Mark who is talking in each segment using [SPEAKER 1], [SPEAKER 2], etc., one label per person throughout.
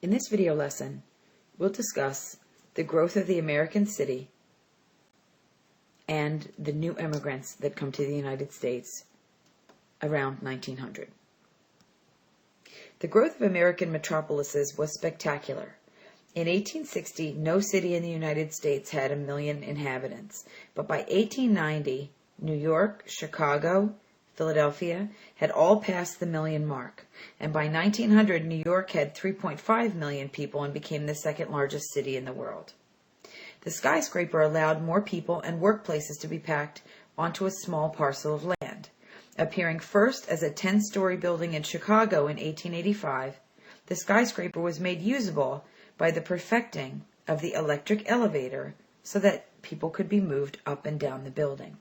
[SPEAKER 1] In this video lesson, we'll discuss the growth of the American city and the new immigrants that come to the United States around 1900. The growth of American metropolises was spectacular. In 1860, no city in the United States had 1 million inhabitants, but by 1890, New York, Chicago, Philadelphia had all passed the million mark, and by 1900, New York had 3.5 million people and became the second largest city in the world. The skyscraper allowed more people and workplaces to be packed onto a small parcel of land. Appearing first as a 10-story building in Chicago in 1885, the skyscraper was made usable by the perfecting of the electric elevator so that people could be moved up and down the building.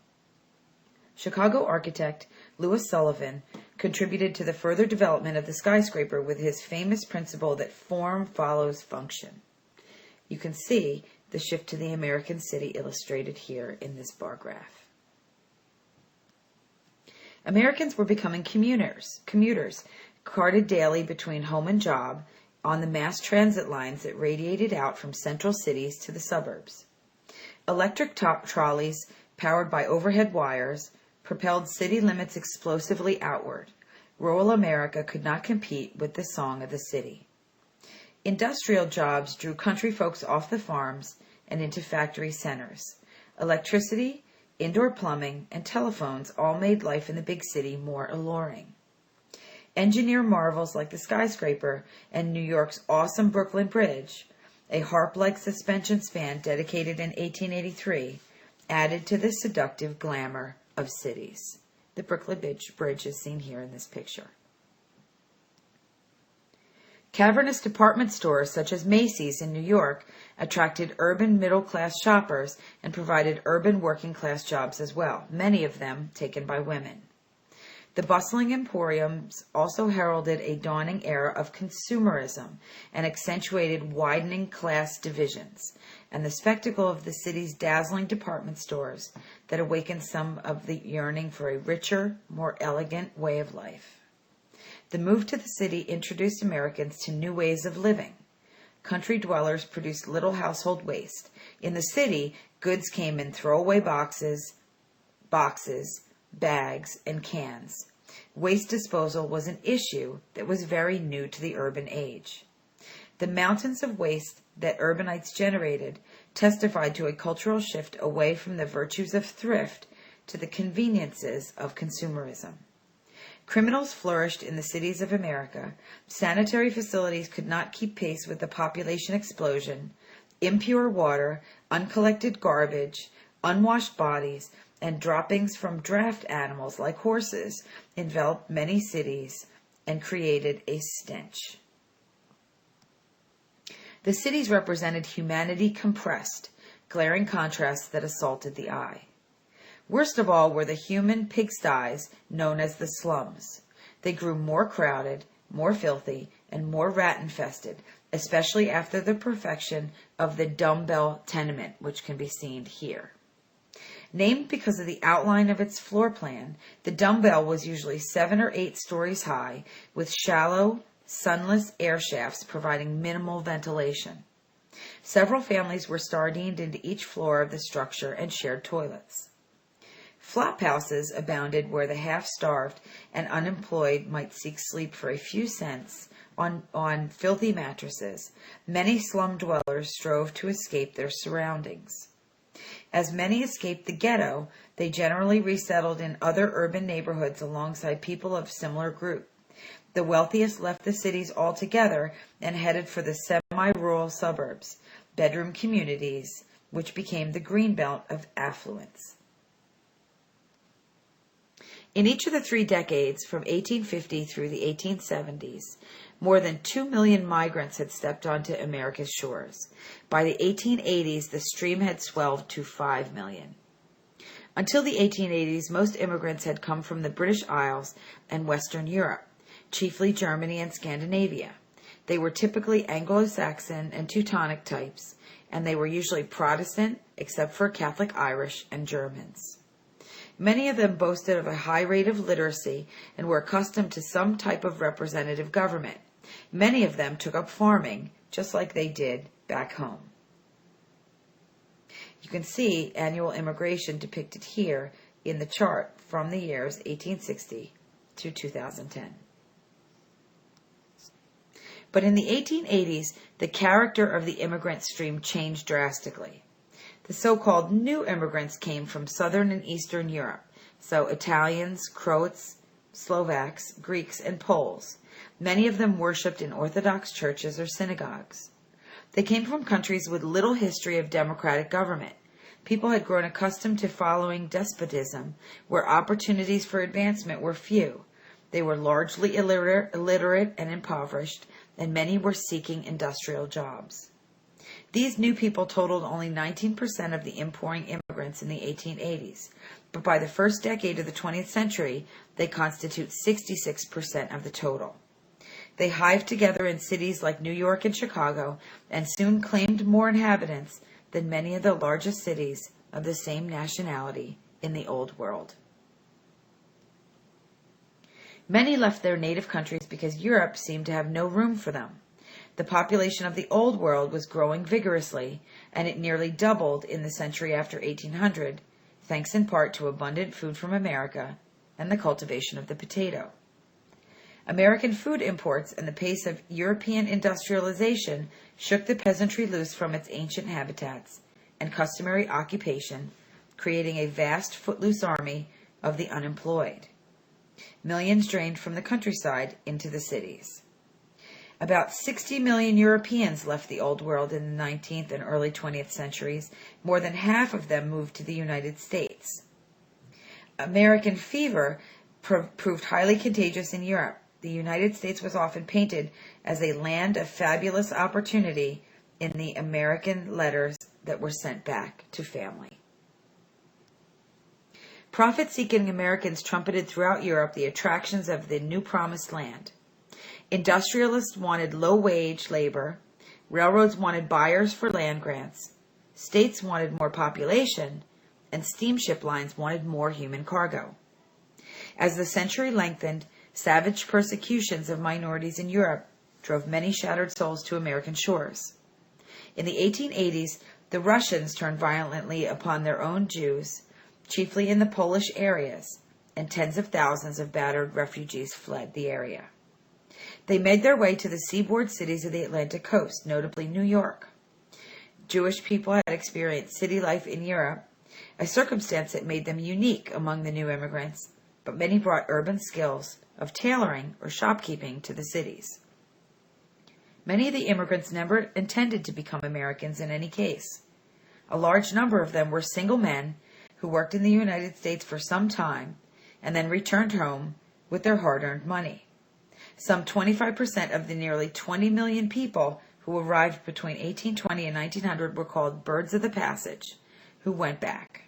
[SPEAKER 1] Chicago architect Louis Sullivan contributed to the further development of the skyscraper with his famous principle that form follows function. You can see the shift to the American city illustrated here in this bar graph. Americans were becoming commuters, carted daily between home and job on the mass transit lines that radiated out from central cities to the suburbs. Electric top trolleys, powered by overhead wires, propelled city limits explosively outward. Rural America could not compete with the song of the city. Industrial jobs drew country folks off the farms and into factory centers. Electricity, indoor plumbing, and telephones all made life in the big city more alluring. Engineer marvels like the skyscraper and New York's awesome Brooklyn Bridge, a harp-like suspension span dedicated in 1883, added to the seductive glamour of cities. The Brooklyn Bridge is seen here in this picture. Cavernous department stores such as Macy's in New York attracted urban middle-class shoppers and provided urban working-class jobs as well, many of them taken by women. The bustling emporiums also heralded a dawning era of consumerism and accentuated widening class divisions, and the spectacle of the city's dazzling department stores that awakened some of the yearning for a richer, more elegant way of life. The move to the city introduced Americans to new ways of living. Country dwellers produced little household waste. In the city, goods came in throwaway boxes, bags, and cans. Waste disposal was an issue that was very new to the urban age. The mountains of waste that urbanites generated testified to a cultural shift away from the virtues of thrift to the conveniences of consumerism. Criminals flourished in the cities of America. Sanitary facilities could not keep pace with the population explosion. Impure water, uncollected garbage, unwashed bodies, and droppings from draft animals like horses enveloped many cities and created a stench. The cities represented humanity compressed, glaring contrasts that assaulted the eye. Worst of all were the human pigsties known as the slums. They grew more crowded, more filthy, and more rat-infested, especially after the perfection of the dumbbell tenement, which can be seen here. Named because of the outline of its floor plan, the dumbbell was usually 7 or 8 stories high, with shallow, sunless air shafts providing minimal ventilation. Several families were sardined into each floor of the structure and shared toilets. Flop houses abounded where the half-starved and unemployed might seek sleep for a few cents on filthy mattresses. Many slum dwellers strove to escape their surroundings. As many escaped the ghetto, they generally resettled in other urban neighborhoods alongside people of similar group. The wealthiest left the cities altogether and headed for the semi-rural suburbs, bedroom communities, which became the greenbelt of affluence. In each of the 3 decades, from 1850 through the 1870s, more than 2 million migrants had stepped onto America's shores. By the 1880s, the stream had swelled to 5 million. Until the 1880s, most immigrants had come from the British Isles and Western Europe, chiefly Germany and Scandinavia. They were typically Anglo-Saxon and Teutonic types, and they were usually Protestant, except for Catholic Irish and Germans. Many of them boasted of a high rate of literacy and were accustomed to some type of representative government. Many of them took up farming, just like they did back home. You can see annual immigration depicted here in the chart from the years 1860 to 2010. But in the 1880s, the character of the immigrant stream changed drastically. The so-called new immigrants came from Southern and Eastern Europe, so Italians, Croats, Slovaks, Greeks, and Poles. Many of them worshipped in Orthodox churches or synagogues. They came from countries with little history of democratic government. People had grown accustomed to following despotism, where opportunities for advancement were few. They were largely illiterate and impoverished, and many were seeking industrial jobs. These new people totaled only 19% of the importing immigrants in the 1880s, but by the first decade of the 20th century, they constitute 66% of the total. They hived together in cities like New York and Chicago and soon claimed more inhabitants than many of the largest cities of the same nationality in the Old World. Many left their native countries because Europe seemed to have no room for them. The population of the Old World was growing vigorously, and it nearly doubled in the century after 1800, thanks in part to abundant food from America and the cultivation of the potato. American food imports and the pace of European industrialization shook the peasantry loose from its ancient habitats and customary occupation, creating a vast footloose army of the unemployed. Millions drained from the countryside into the cities. About 60 million Europeans left the Old World in the 19th and early 20th centuries. More than half of them moved to the United States. American fever proved highly contagious in Europe. The United States was often painted as a land of fabulous opportunity in the American letters that were sent back to family. Profit-seeking Americans trumpeted throughout Europe the attractions of the new promised land. Industrialists wanted low-wage labor. Railroads wanted buyers for land grants. States wanted more population, and steamship lines wanted more human cargo. As the century lengthened, savage persecutions of minorities in Europe drove many shattered souls to American shores. In the 1880s, the Russians turned violently upon their own Jews, chiefly in the Polish areas, and tens of thousands of battered refugees fled the area. They made their way to the seaboard cities of the Atlantic coast, notably New York. Jewish people had experienced city life in Europe, a circumstance that made them unique among the new immigrants, but many brought urban skills of tailoring or shopkeeping to the cities. Many of the immigrants never intended to become Americans in any case. A large number of them were single men who worked in the United States for some time and then returned home with their hard-earned money. Some 25% of the nearly 20 million people who arrived between 1820 and 1900 were called birds of the passage, who went back.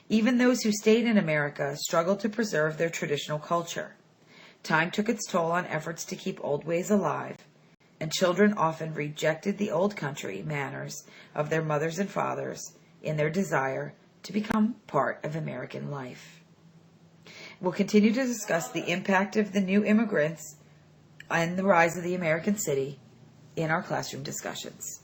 [SPEAKER 1] Even those who stayed in America struggled to preserve their traditional culture. Time took its toll on efforts to keep old ways alive, and children often rejected the old country manners of their mothers and fathers in their desire to become part of American life. We'll continue to discuss the impact of the new immigrants and the rise of the American city in our classroom discussions.